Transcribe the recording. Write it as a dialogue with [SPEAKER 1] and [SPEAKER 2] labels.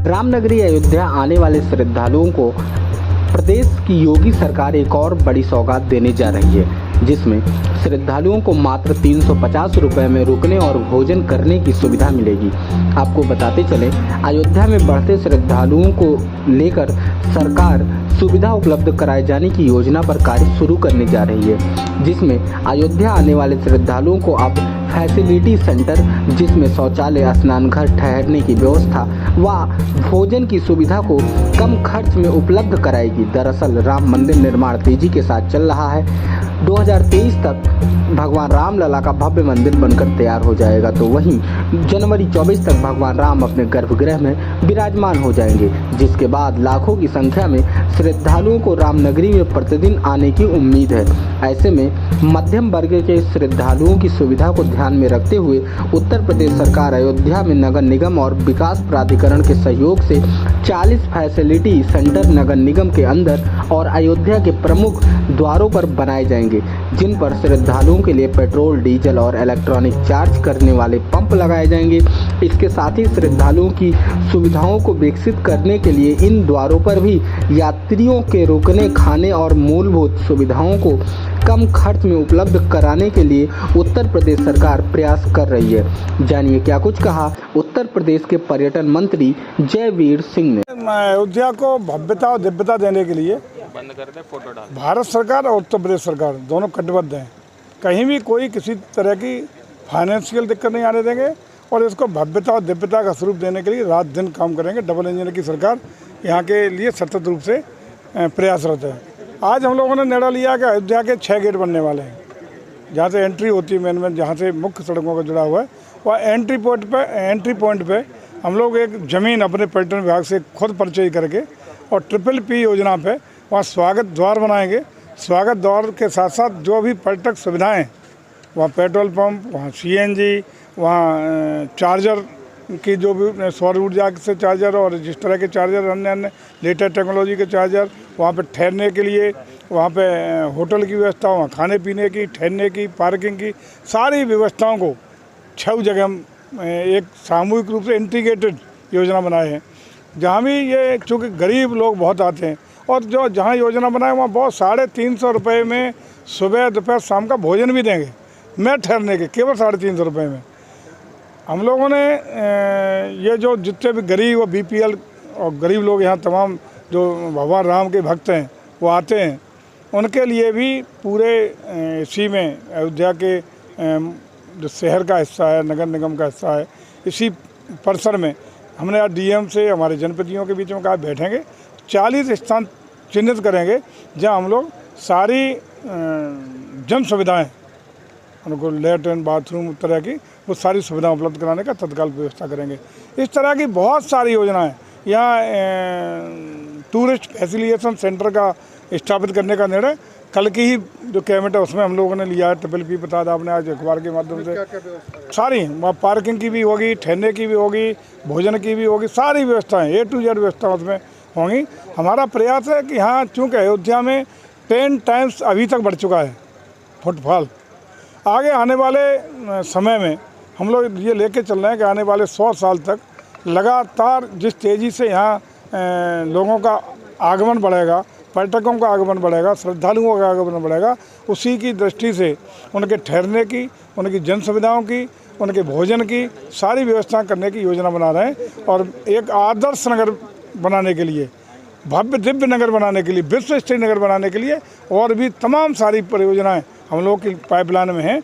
[SPEAKER 1] रामनगरी अयोध्या आने वाले श्रद्धालुओं को प्रदेश की योगी सरकार एक और बड़ी सौगात देने जा रही है, जिसमें श्रद्धालुओं को मात्र 350 रुपये में रुकने और भोजन करने की सुविधा मिलेगी। आपको बताते चलें, अयोध्या में बढ़ते श्रद्धालुओं को लेकर सरकार सुविधा उपलब्ध कराए जाने की योजना पर कार्य शुरू करने जा रही है, जिसमें अयोध्या आने वाले श्रद्धालुओं को अब फैसिलिटी सेंटर, जिसमें शौचालय, स्नान घर, ठहरने की व्यवस्था व भोजन की सुविधा को कम खर्च में उपलब्ध कराएगी। दरअसल राम मंदिर निर्माण तेजी के साथ चल रहा है। 2023 तक भगवान राम लला का भव्य मंदिर बनकर तैयार हो जाएगा, तो वहीं जनवरी 24 तक भगवान राम अपने गर्भगृह में विराजमान हो जाएंगे, जिसके बाद लाखों की संख्या में श्रद्धालुओं को रामनगरी में प्रतिदिन आने की उम्मीद है। ऐसे में मध्यम वर्ग के श्रद्धालुओं की सुविधा को ध्यान में रखते हुए उत्तर प्रदेश सरकार अयोध्या में नगर निगम और विकास प्राधिकरण के सहयोग से 40 फैसिलिटी सेंटर नगर निगम के अंदर और अयोध्या के प्रमुख द्वारों पर बनाए जाएंगे, जिन पर श्रद्धालुओं के लिए पेट्रोल, डीजल और इलेक्ट्रॉनिक चार्ज करने वाले पंप लगाए जाएंगे। इसके साथ ही श्रद्धालुओं की सुविधाओं को विकसित करने के लिए इन द्वारों पर भी यात्रियों के रुकने, खाने और मूलभूत सुविधाओं को कम खर्च में उपलब्ध कराने के लिए उत्तर प्रदेश सरकार प्रयास कर रही है। जानिए क्या कुछ कहा उत्तर प्रदेश के पर्यटन मंत्री जयवीर सिंह ने।
[SPEAKER 2] अयोध्या को भव्यता और दिव्यता देने के लिए भारत सरकार और उत्तर प्रदेश सरकार दोनों कटिबद्ध हैं। कहीं भी कोई किसी तरह की फाइनेंशियल दिक्कत नहीं आने देंगे और इसको भव्यता और दिव्यता का स्वरूप देने के लिए रात दिन काम करेंगे। डबल इंजन की सरकार यहाँ के लिए सतत रूप से प्रयासरत है। आज हम लोगों ने निर्णय लिया कि अयोध्या के 6 गेट बनने वाले हैं, जहाँ से एंट्री होती है मेन जहाँ से मुख्य सड़कों का जुड़ा हुआ है, वह एंट्री पॉइंट पे हम लोग एक ज़मीन अपने पर्यटन विभाग से खुद परचेज करके और PPP योजना पे वहाँ स्वागत द्वार बनाएंगे। स्वागत द्वार के साथ साथ जो भी पर्यटक सुविधाएं, वहाँ पेट्रोल पंप, वहाँ CNG, वहाँ चार्जर की जो भी सौर ऊर्जा से चार्जर और जिस तरह के चार्जर, अन्य लेटेस्ट टेक्नोलॉजी के चार्जर, वहाँ पे ठहरने के लिए, वहाँ पे होटल की व्यवस्था, वहाँ खाने पीने की, ठहरने की, पार्किंग की सारी व्यवस्थाओं को 6 जगह हम एक सामूहिक रूप से इंटीग्रेटेड योजना बनाए हैं। जहाँ भी ये चूँकि गरीब लोग बहुत आते हैं और जो जहाँ योजना बनाए वहाँ बहुत 350 रुपये में सुबह, दोपहर, शाम का भोजन भी देंगे। मैं ठहरने के केवल 350 रुपये में हम लोगों ने ये जो जितने भी गरीब और BPL और गरीब लोग यहाँ तमाम जो भगवान राम के भक्त हैं वो आते हैं, उनके लिए भी पूरे इसी में अयोध्या के जो शहर का हिस्सा है, नगर निगम का हिस्सा है, इसी परिसर में हमने आज DM से हमारे जनप्रतिनिधियों के बीच में कहा बैठेंगे, 40 स्थान चिन्हित करेंगे जहाँ हम लोग सारी जन सुविधाएँ, उनको लैट्रिन, बाथरूम, तरह की वो सारी सुविधाएं उपलब्ध कराने का तत्काल व्यवस्था करेंगे। इस तरह की बहुत सारी योजनाएं यहाँ टूरिस्ट फैसिलिटेशन सेंटर का स्थापित करने का निर्णय कल की ही जो कैबिनेट है उसमें हम लोगों ने लिया है। PPP बता था आपने आज अखबार के माध्यम से। सारी वहाँ पार्किंग की भी होगी, ठहरने की भी होगी, भोजन की भी होगी, सारी व्यवस्थाएँ A to Z व्यवस्था उसमें होंगी। हमारा प्रयास है कि यहाँ चूँकि अयोध्या में 10 टाइम्स अभी तक बढ़ चुका है फुटफॉल, आगे आने वाले समय में हम लोग ये लेके चल रहे हैं कि आने वाले 100 साल तक लगातार जिस तेज़ी से यहाँ लोगों का आगमन बढ़ेगा, पर्यटकों का आगमन बढ़ेगा, श्रद्धालुओं का आगमन बढ़ेगा, उसी की दृष्टि से उनके ठहरने की, उनकी जन सुविधाओं की, उनके भोजन की सारी व्यवस्था करने की योजना बना रहे हैं। और एक आदर्श नगर बनाने के लिए, भव्य दिव्य नगर बनाने के लिए, विश्व स्तरीय नगर बनाने के लिए और भी तमाम सारी परियोजनाएँ हम लोग की पाइपलाइन में हैं।